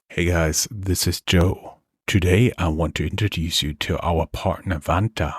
Hey guys, this is Joe. Today I want to introduce you to our partner Vanta.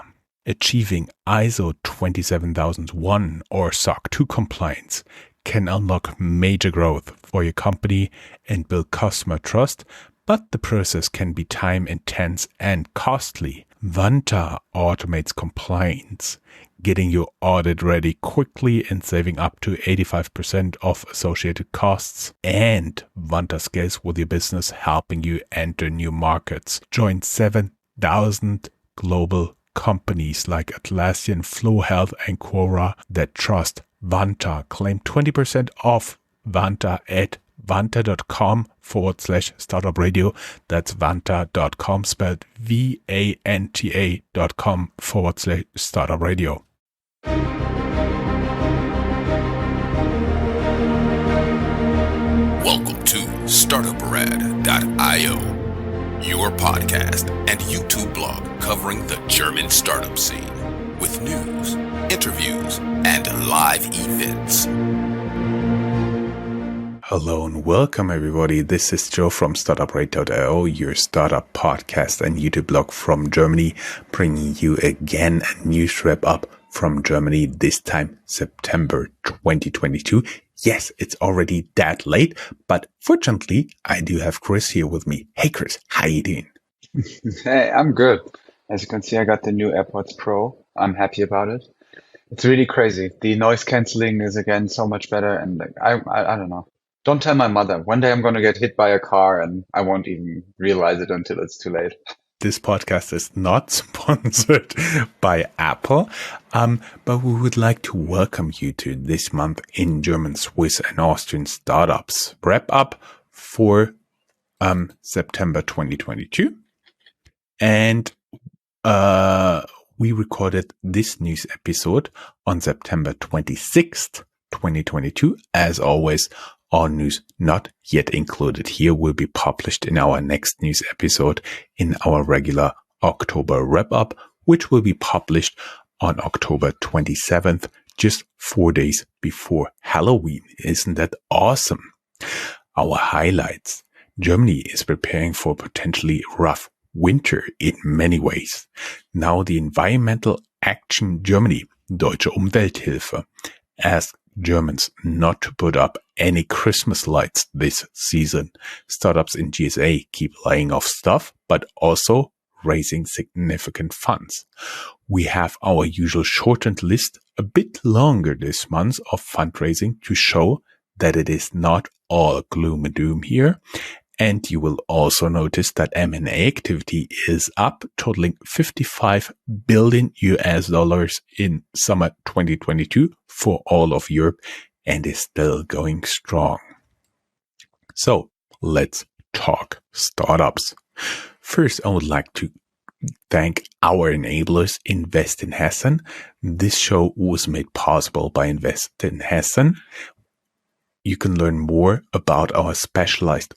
Achieving ISO 27001 or SOC 2 compliance can unlock major growth for your company and build customer trust, but the process can be time intense and costly. Vanta automates compliance, getting your audit ready quickly and saving up to 85% of associated costs. And Vanta scales with your business, helping you enter new markets. Join 7,000 global companies like Atlassian, Flow Health, and Quora that trust Vanta. Claim 20% off Vanta at vanta.com/startupradio. That's vanta.com, spelled vanta.com/startupradio. Welcome to Startuprad.io, your podcast and YouTube blog covering the German startup scene with news, interviews, and live events. Hello and welcome everybody. This is Joe from Startuprad.io, your startup podcast and YouTube blog from Germany, bringing you again a news wrap up from Germany, this time September 2022. Yes, it's already that late, but fortunately I do have Chris here with me. Hey Chris, how you doing? Hey, I'm good. As you can see, I got the new AirPods Pro. I'm happy about it. It's really crazy. The noise canceling is again so much better, and I don't know. Don't tell my mother. One day I'm going to get hit by a car and I won't even realize it until it's too late. This podcast is not sponsored by Apple, but we would like to welcome you to this month in German, Swiss, and Austrian startups wrap up for September 2022. And we recorded this news episode on September 26th, 2022. As always, all news not yet included here will be published in our next news episode in our regular October wrap-up, which will be published on October 27th, just 4 days before Halloween. Isn't that awesome? Our highlights. Germany is preparing for a potentially rough winter in many ways. Now the Environmental Action Germany, Deutsche Umwelthilfe, asked Germans not to put up any Christmas lights this season. Startups in GSA keep laying off staff, but also raising significant funds. We have our usual shortened list, a bit longer this month, of fundraising to show that it is not all gloom and doom here. And you will also notice that M&A activity is up, totaling $55 billion in summer 2022 for all of Europe, and is still going strong. So let's talk startups. First, I would like to thank our enablers, Invest in Hessen. This show was made possible by Invest in Hessen. You can learn more about our specialized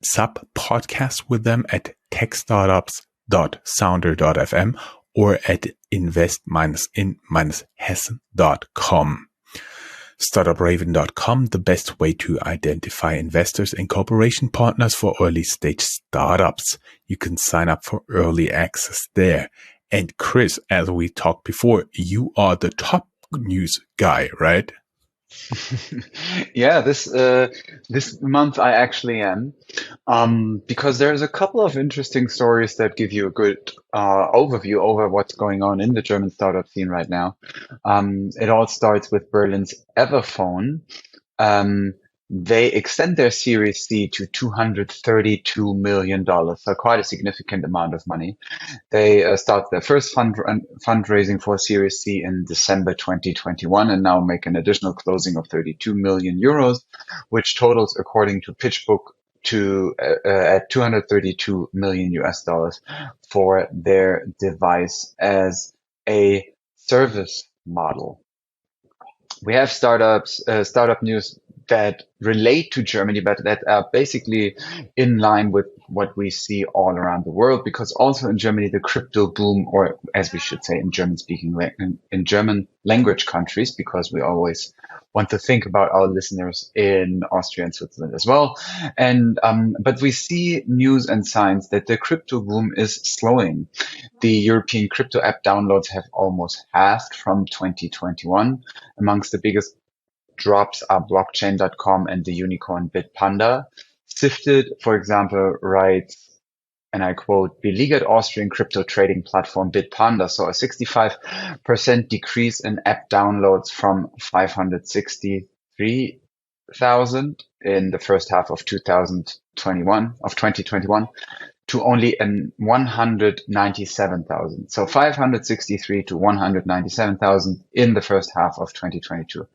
sub-podcast with them at techstartups.sounder.fm or at invest-in-hessen.com. Startupraven.com, the best way to identify investors and cooperation partners for early stage startups. You can sign up for early access there. And Chris, as we talked before, you are the top news guy, right? Yeah, this month I actually am, because there's a couple of interesting stories that give you a good overview over what's going on in the German startup scene right now. It all starts with Berlin's Everphone. They extend their Series C to $232 million, so quite a significant amount of money. They started their first fundraising for Series C in December 2021 and now make an additional closing of 32 million euros, which totals, according to PitchBook, at $232 million for their device as a service model. We have startup news that relate to Germany, but that are basically in line with what we see all around the world. Because also in Germany, the crypto boom, or as we should say in in German language countries, because we always want to think about our listeners in Austria and Switzerland as well. And but we see news and signs that the crypto boom is slowing. The European crypto app downloads have almost halved from 2021. Amongst the biggest drops are blockchain.com and the unicorn Bitpanda. Sifted, for example, writes, and I quote, beleaguered Austrian crypto trading platform Bitpanda saw a 65% decrease in app downloads from 563,000 in the first half of 2021 to only 197,000. So 563 to 197,000 in the first half of 2022.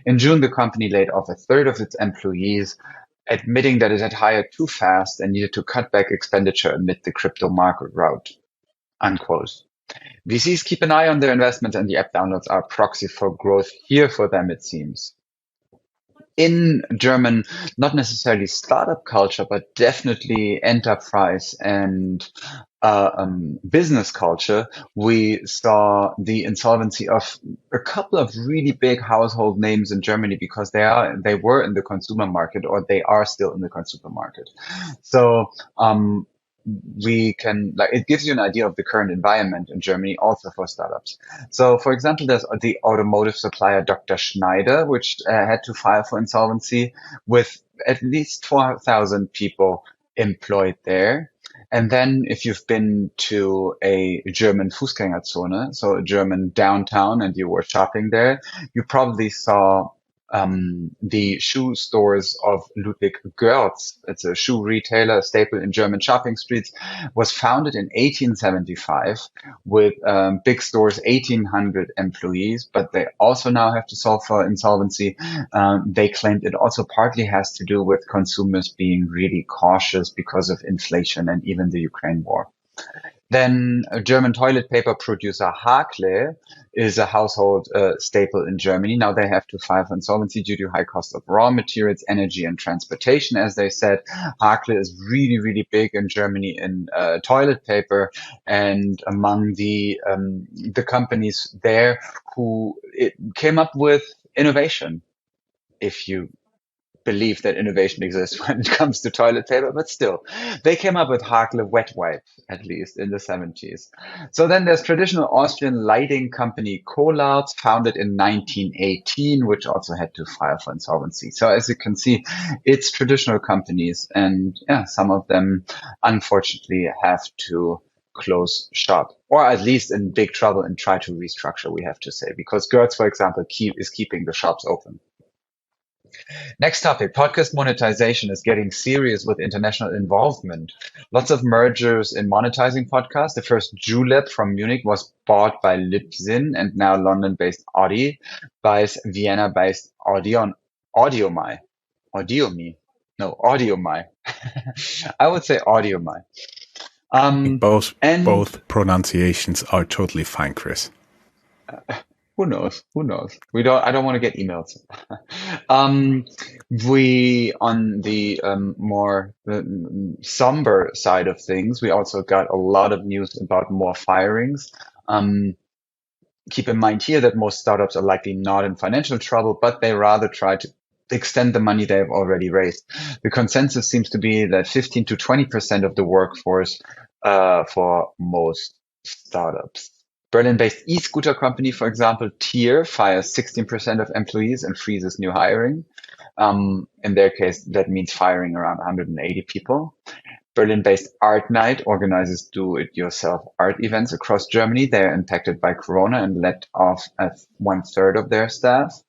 In June, the company laid off a third of its employees, admitting that it had hired too fast and needed to cut back expenditure amid the crypto market rout. Unquote. VCs keep an eye on their investments, and the app downloads are a proxy for growth here for them, it seems. In German, not necessarily startup culture, but definitely enterprise and business culture, we saw the insolvency of a couple of really big household names in Germany because they were in the consumer market, or they are still in the consumer market. So we can, like, it gives you an idea of the current environment in Germany also for startups. So, for example, there's the automotive supplier Dr. Schneider, which had to file for insolvency with at least 4,000 people employed there. And then if you've been to a German Fußgängerzone, so a German downtown, and you were shopping there, you probably saw the shoe stores of Ludwig Görz. It's a shoe retailer, a staple in German shopping streets, was founded in 1875 with big stores, 1,800 employees, but they also now have to solve for insolvency. They claimed it also partly has to do with consumers being really cautious because of inflation and even the Ukraine war. Then a German toilet paper producer Hakle is a household staple in Germany. Now they have to file for insolvency due to high cost of raw materials, energy, and transportation. As they said, Hakle is really, really big in Germany in toilet paper, and among the companies there who came up with innovation. If you believe that innovation exists when it comes to toilet paper, but still, they came up with Hakle wet wipe, at least in the 70s. So then there's traditional Austrian lighting company Collard, founded in 1918, which also had to file for insolvency. So as you can see, it's traditional companies, and yeah, some of them unfortunately have to close shop, or at least in big trouble and try to restructure, we have to say, because Gertz, for example, is keeping the shops open. Next topic, podcast monetization is getting serious with international involvement. Lots of mergers in monetizing podcasts. The first Julep from Munich was bought by Libsyn, and now London-based Audi buys Vienna-based Audiomai. Audiomai. I would say Audiomai. Both pronunciations are totally fine, Chris. Who knows? I don't want to get emails. We, on the more somber side of things, we also got a lot of news about more firings. Keep in mind here that most startups are likely not in financial trouble, but they rather try to extend the money they have already raised. The consensus seems to be that 15 to 20% of the workforce for most startups. Berlin-based e-scooter company, for example, Tier, fires 16% of employees and freezes new hiring. In their case, that means firing around 180 people. Berlin-based Art Night organizes do-it-yourself art events across Germany. They are impacted by Corona and let off 1/3 of their staff.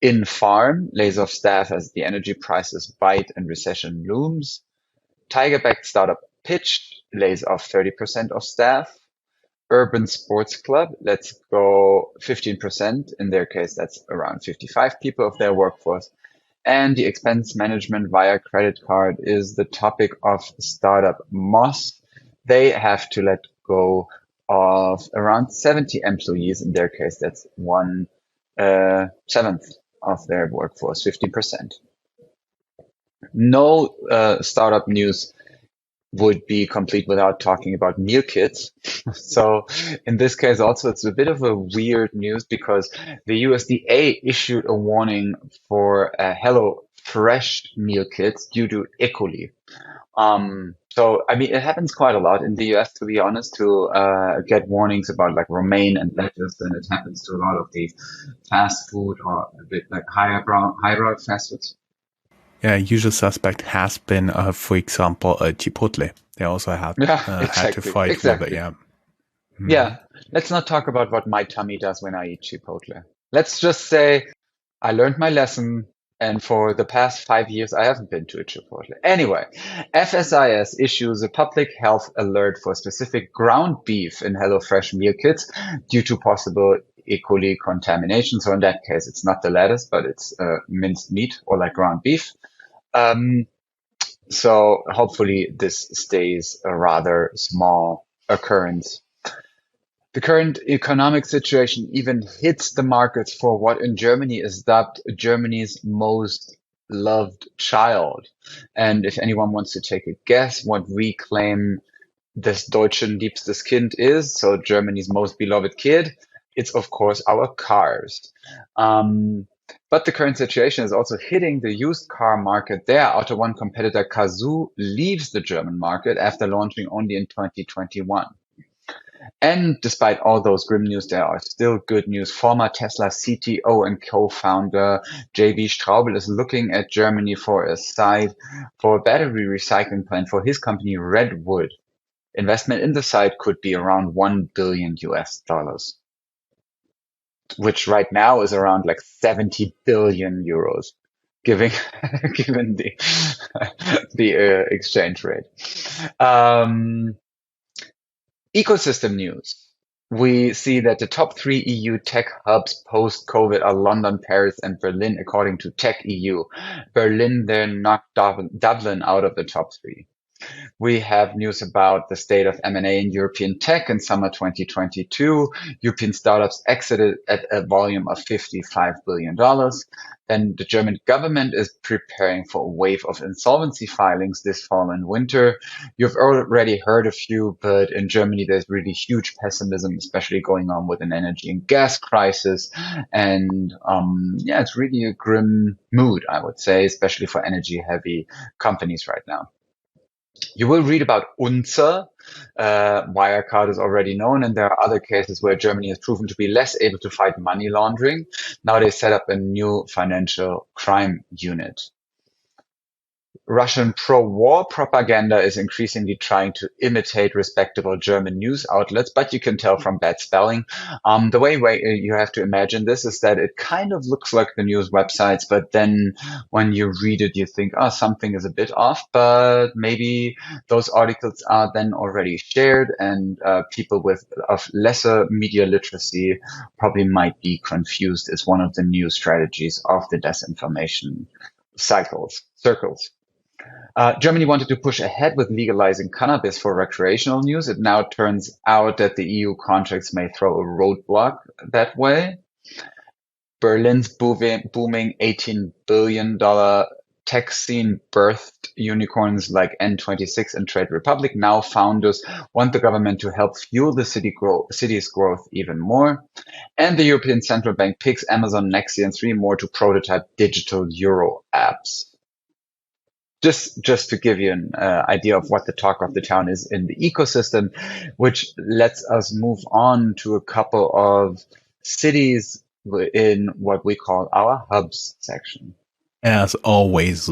In Farm lays off staff as the energy prices bite and recession looms. Tiger-backed startup Pitch lays off 30% of staff. Urban Sports Club lets go 15%. In their case, that's around 55 people of their workforce. And the expense management via credit card is the topic of startup Moss. They have to let go of around 70 employees. In their case, that's 1/7 of their workforce, 50%. No startup news would be complete without talking about meal kits. So in this case also it's a bit of a weird news because the USDA issued a warning for Hello Fresh meal kits due to E. coli. So I mean it happens quite a lot in the US, to be honest, to get warnings about like romaine and lettuce, and it happens to a lot of the fast food or a bit like highbrow fast foods. Yeah, usual suspect has been, for example, Chipotle. They also had Yeah, had to exactly, fight with it. exactly. Yeah. Mhm. Yeah, let's not talk about what my tummy does when I eat Chipotle. Let's just say I learned my lesson, and for the past 5 years, I haven't been to a Chipotle. Anyway, FSIS issues a public health alert for specific ground beef in HelloFresh meal kits due to possible E. coli contamination. So in that case, it's not the lettuce, but it's minced meat or like ground beef. Um, so hopefully this stays a rather small occurrence. The current economic situation even hits the markets for what in Germany is dubbed Germany's most loved child. And if anyone wants to take a guess what we claim this Deutschen liebstes Kind is, so Germany's most beloved kid, it's of course our cars. But the current situation is also hitting the used car market there. Auto One competitor Cazoo leaves the German market after launching only in 2021. And despite all those grim news, there are still good news. Former Tesla CTO and co-founder JB Straubel is looking at Germany for a site for a battery recycling plant for his company Redwood. Investment in the site could be around 1 billion US dollars, which right now is around like 70 billion euros, given the the exchange rate. Ecosystem news. We see that the top 3 EU tech hubs post-COVID are London, Paris, and Berlin, according to Tech EU. Berlin then knocked Dublin out of the top 3. We have news about the state of M&A in European tech in summer 2022. European startups exited at a volume of $55 billion. Then the German government is preparing for a wave of insolvency filings this fall and winter. You've already heard a few, but in Germany, there's really huge pessimism, especially going on with an energy and gas crisis. And yeah, it's really a grim mood, I would say, especially for energy heavy companies right now. You will read about Unzer. Wirecard is already known, and there are other cases where Germany has proven to be less able to fight money laundering. Now they set up a new financial crime unit. Russian pro-war propaganda is increasingly trying to imitate respectable German news outlets, but you can tell from bad spelling. The way you have to imagine this is that it kind of looks like the news websites, but then when you read it, you think, oh, something is a bit off, but maybe those articles are then already shared, and people of lesser media literacy probably might be confused as one of the new strategies of the disinformation circles. Germany wanted to push ahead with legalizing cannabis for recreational use. It now turns out that the EU contracts may throw a roadblock that way. Berlin's booming $18 billion tech scene birthed unicorns like N26 and Trade Republic. Now founders want the government to help fuel the city's growth even more. And the European Central Bank picks Amazon, Nexi, and 3 more to prototype digital euro apps. Just to give you an idea of what the talk of the town is in the ecosystem, which lets us move on to a couple of cities in what we call our hubs section. As always,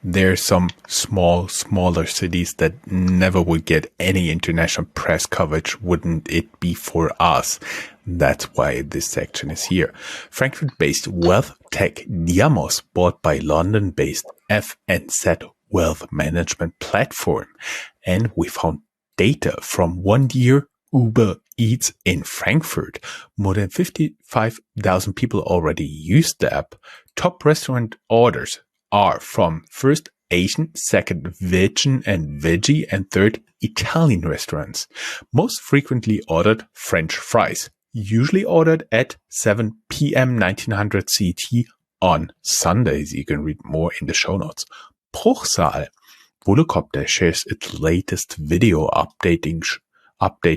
there's some smaller cities that never would get any international press coverage, wouldn't it be for us? That's why this section is here. Frankfurt-based wealth tech Diamos bought by London-based FNZ wealth management platform. And we found data from 1 year Uber Eats in Frankfurt. More than 55,000 people already used the app. Top restaurant orders are from first Asian, second vegan and veggie, and third Italian restaurants. Most frequently ordered French fries. usually ordered at 7 p.m. 1900 CT on Sundays. You can read more in the show notes. Bruchsal. Volocopter shares its latest video update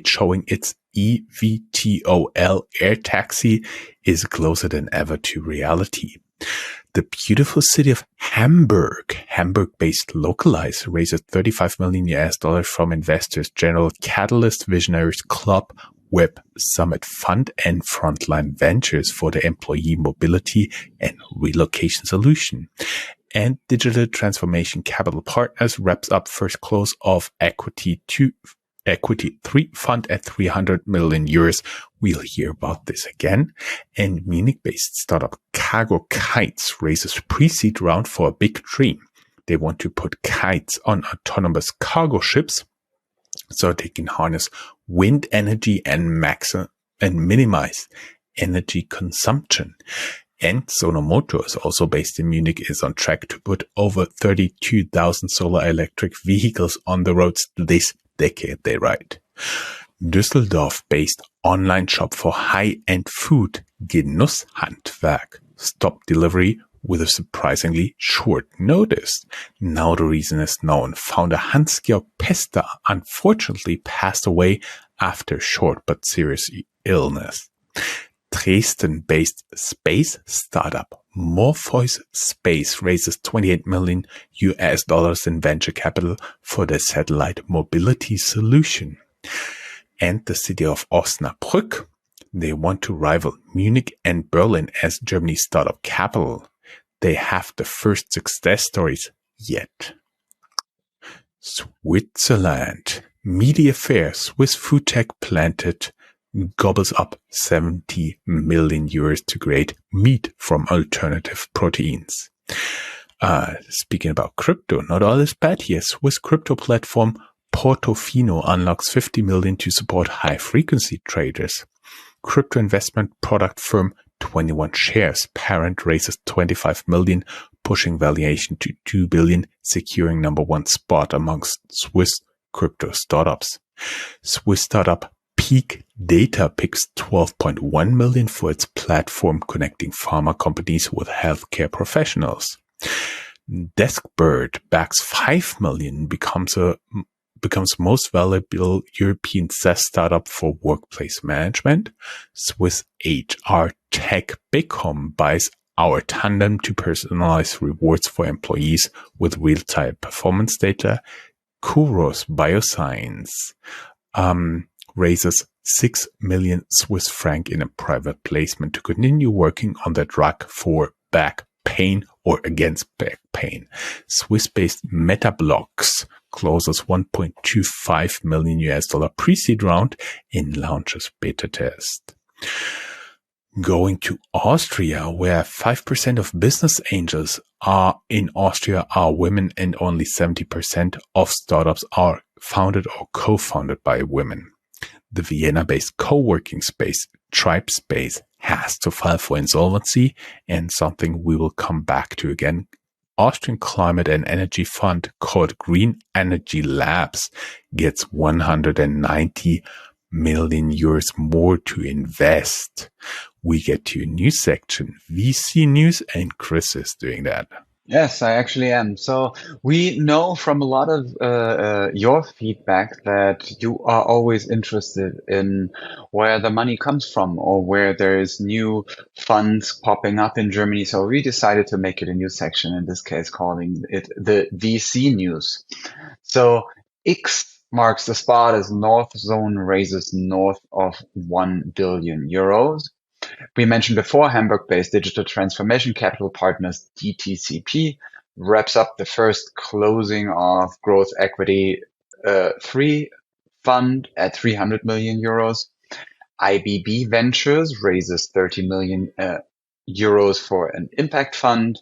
showing its eVTOL air taxi is closer than ever to reality. The beautiful city of Hamburg-based Localize raises $35 million from investors, General Catalyst Visionaries Club, Web Summit Fund, and Frontline Ventures for the employee mobility and relocation solution. And Digital Transformation Capital Partners wraps up first close of Equity 3 fund at 300 million euros. We'll hear about this again. And Munich-based startup Cargo Kites raises pre-seed round for a big dream. They want to put kites on autonomous cargo ships so they can harness wind energy and minimize energy consumption. And Sonomoto is also based in Munich, is on track to put over 32,000 solar electric vehicles on the roads this decade, they write. Düsseldorf-based online shop for high-end food, Genusshandwerk, stopped delivery with a surprisingly short notice. Now the reason is known. Founder Hans-Georg Pester unfortunately passed away after short but serious illness. Dresden-based space startup Morpheus Space raises $28 million in venture capital for their satellite mobility solution. And the city of Osnabrück, they want to rival Munich and Berlin as Germany's startup capital. They have the first success stories yet. Switzerland. Media Fair, Swiss food tech Planted gobbles up 70 million euros to create meat from alternative proteins. Speaking about crypto, not all is bad here. Swiss crypto platform Portofino unlocks 50 million to support high-frequency traders. Crypto investment product firm 21 Shares parent raises 25 million, pushing valuation to 2 billion, securing number one spot amongst Swiss crypto startups. Swiss startup Peak Data picks 12.1 million for its platform connecting pharma companies with healthcare professionals. Deskbird backs 5 million, becomes most valuable European SaaS startup for workplace management. Swiss HR tech Bicom buys Our Tandem to personalize rewards for employees with real-time performance data. Kuros Bioscience raises 6 million Swiss franc in a private placement to continue working on the drug for back pain or against back pain. Swiss-based Metablocks closes $1.25 million pre-seed round in launches beta test. Going to Austria, where 5% of business angels in Austria are women and only 70% of startups are founded or co-founded by women. The Vienna-based co-working space TribeSpace has to file for insolvency, and something we will come back to again. Austrian climate and energy fund called Green Energy Labs gets 190 million euros more to invest. We get to a new section, VC News, and Chris is doing that. Yes, I actually am. So we know from a lot of your feedback that you are always interested in where the money comes from or where there's new funds popping up in Germany. So we decided to make it a new section, in this case, calling it the VC News. So X marks the spot as North Zone raises north of 1 billion euros. We mentioned before, Hamburg-based Digital Transformation Capital Partners, DTCP, wraps up the first closing of Growth Equity 3 fund at 300 million euros. IBB Ventures raises 30 million euros for an impact fund.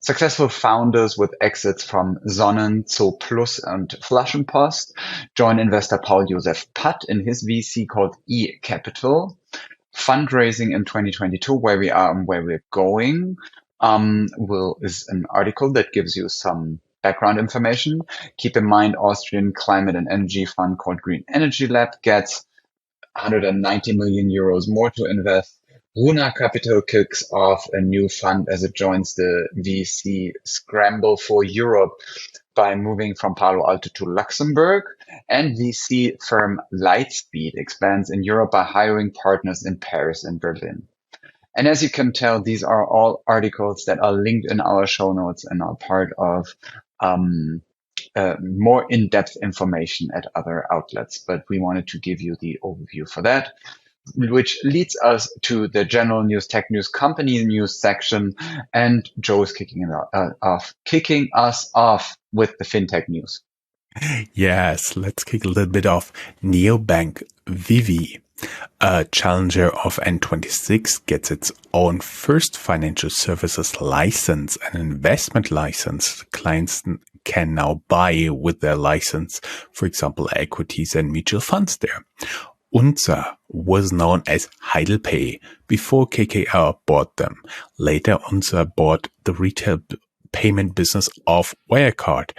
Successful founders with exits from Sonnen, Zooplus and Flaschenpost join investor Paul Josef Patt in his VC called E-Capital. Fundraising in 2022, where we are and where we're going, is an article that gives you some background information. Keep in mind, Austrian climate and energy fund called Green Energy Lab gets 190 million euros more to invest. Runa Capital kicks off a new fund as it joins the VC scramble for Europe by moving from Palo Alto to Luxembourg. And VC firm Lightspeed expands in Europe by hiring partners in Paris and Berlin. And as you can tell, these are all articles that are linked in our show notes and are part of more in-depth information at other outlets. But we wanted to give you the overview for that, which leads us to the general news, tech news, company news section. And Joe is kicking us off with the fintech news. Yes, let's kick a little bit off. Neobank Vivi, a challenger of N26, gets its own first financial services license, an investment license. Clients can now buy with their license, for example, equities and mutual funds there. Unser was known as Heidelpay before KKR bought them. Later, Unser bought the retail payment business of Wirecard.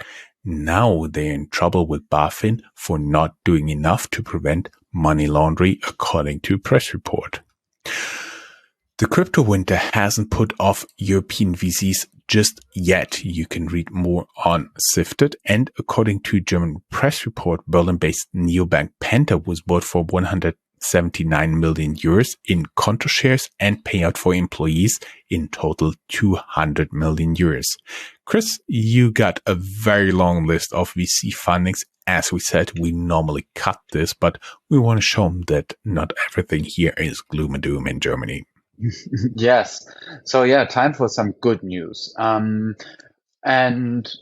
Now they're in trouble with BaFin for not doing enough to prevent money laundering, according to a press report. The crypto winter hasn't put off European VCs just yet. You can read more on Sifted. And according to German press report, Berlin-based neobank Penta was bought for 179 million euros in Konto shares and payout for employees, in total 200 million euros. Chris, you got a very long list of VC fundings. As we said, we normally cut this, but we want to show them that not everything here is gloom and doom in Germany. Yes. So yeah, time for some good news. And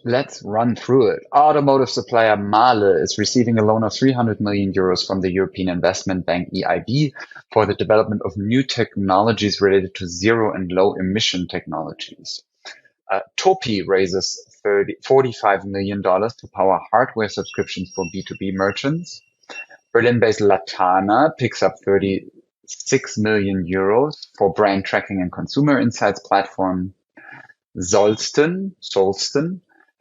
let's run through it. Automotive supplier Mahle is receiving a loan of 300 million euros from the European Investment Bank EIB for the development of new technologies related to zero and low emission technologies. Topi raises $45 million to power hardware subscriptions for B2B merchants. Berlin-based Latana picks up 36 million euros for brand tracking and consumer insights platform. Solsten,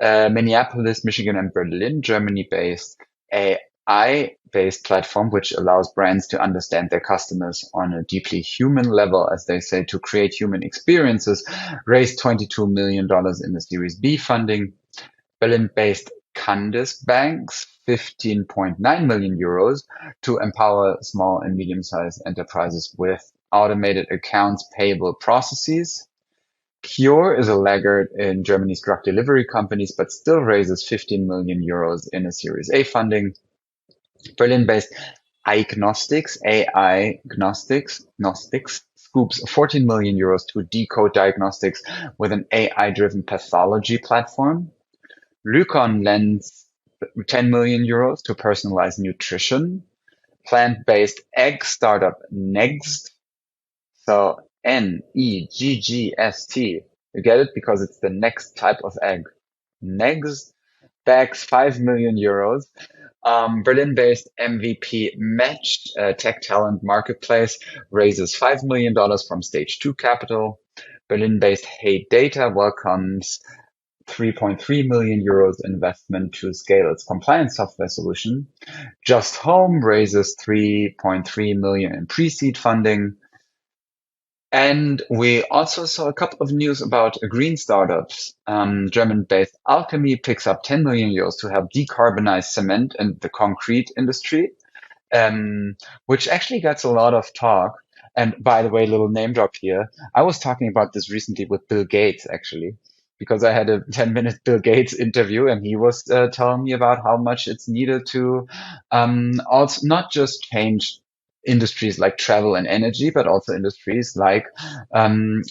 Minneapolis, Michigan, and Berlin, Germany-based AI-based platform, which allows brands to understand their customers on a deeply human level, as they say, to create human experiences, raised $22 million in the Series B funding. Berlin-based Candice banks 15.9 million euros to empower small and medium-sized enterprises with automated accounts payable processes. Cure is a laggard in Germany's drug delivery companies, but still raises 15 million euros in a Series A funding. Berlin-based iGnostics, Gnostics, scoops 14 million euros to decode diagnostics with an AI-driven pathology platform. Lycon lends 10 million euros to personalize nutrition. Plant-based egg startup Next. So Neggst. You get it? Because it's the next type of egg. Next backs 5 million euros. Berlin-based MVP Match, tech talent marketplace, raises $5 million from Stage 2 capital. Berlin-based Hey Data welcomes 3.3 million euros investment to scale its compliance software solution. Just Home raises 3.3 million in pre-seed funding. And we also saw a couple of news about green startups. German-based Alchemy picks up 10 million euros to help decarbonize cement and the concrete industry, which actually gets a lot of talk. And by the way, little name drop here. I was talking about this recently with Bill Gates, actually, because I had a 10-minute Bill Gates interview, and he was telling me about how much it's needed to also not just change industries like travel and energy, but also industries like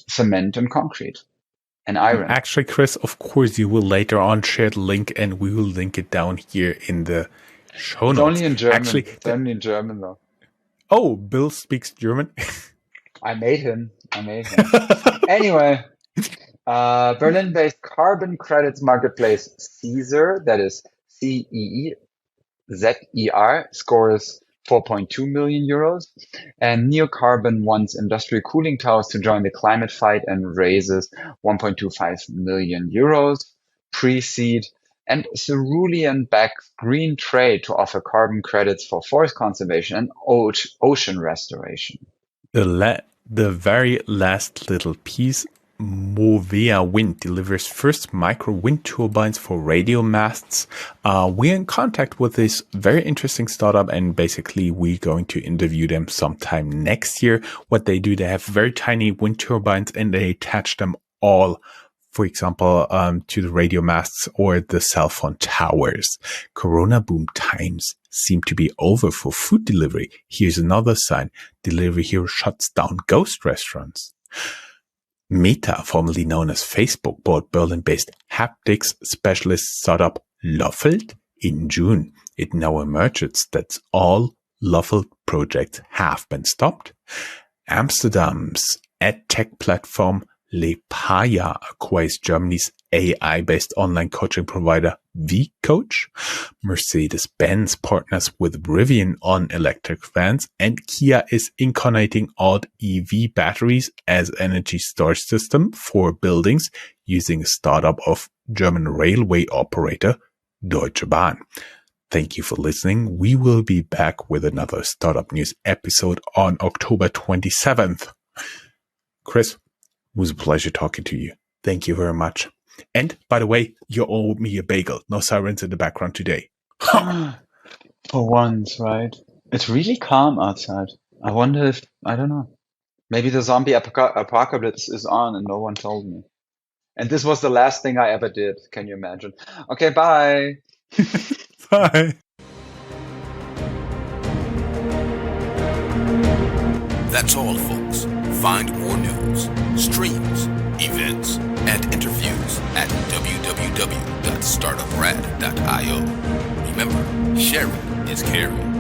cement and concrete and iron. Actually, Chris, of course, you will later on share the link, and we will link it down here in the show It's notes. only in German. Actually, it's only in German, though. Oh, Bill speaks German. I made him. Anyway, Berlin-based carbon credits marketplace Caesar, that is CEEZER, scores 4.2 million euros. And Neocarbon wants industrial cooling towers to join the climate fight and raises 1.25 million euros. Pre-seed and cerulean backs green trade to offer carbon credits for forest conservation and ocean restoration. The very last little piece, Movea Wind delivers first micro wind turbines for radio masts. We're in contact with this very interesting startup, and basically we're going to interview them sometime next year. What they do, they have very tiny wind turbines and they attach them all, for example, to the radio masts or the cell phone towers. Corona boom times seem to be over for food delivery. Here's another sign. Delivery Hero shuts down ghost restaurants. Meta, formerly known as Facebook, bought Berlin-based haptics specialist startup Loffelt in June. It now emerges that all Loffelt projects have been stopped. Amsterdam's edtech platform Lepaya acquires Germany's AI-based online coaching provider vCoach. Mercedes-Benz partners with Rivian on electric vans, and Kia is incarnating odd EV batteries as energy storage system for buildings using a startup of German railway operator Deutsche Bahn. Thank you for listening. We will be back with another Startup News episode on October 27th. Chris, it was a pleasure talking to you. Thank you very much. And by the way, you owe me a bagel. No sirens in the background today. For once, right? It's really calm outside. I wonder if, I don't know, maybe the zombie apocalypse is on and no one told me. And this was the last thing I ever did. Can you imagine? Okay, bye. Bye. That's all, folks. Find more news, streams, events, and interviews at www.startuprad.io. Remember, sharing is caring.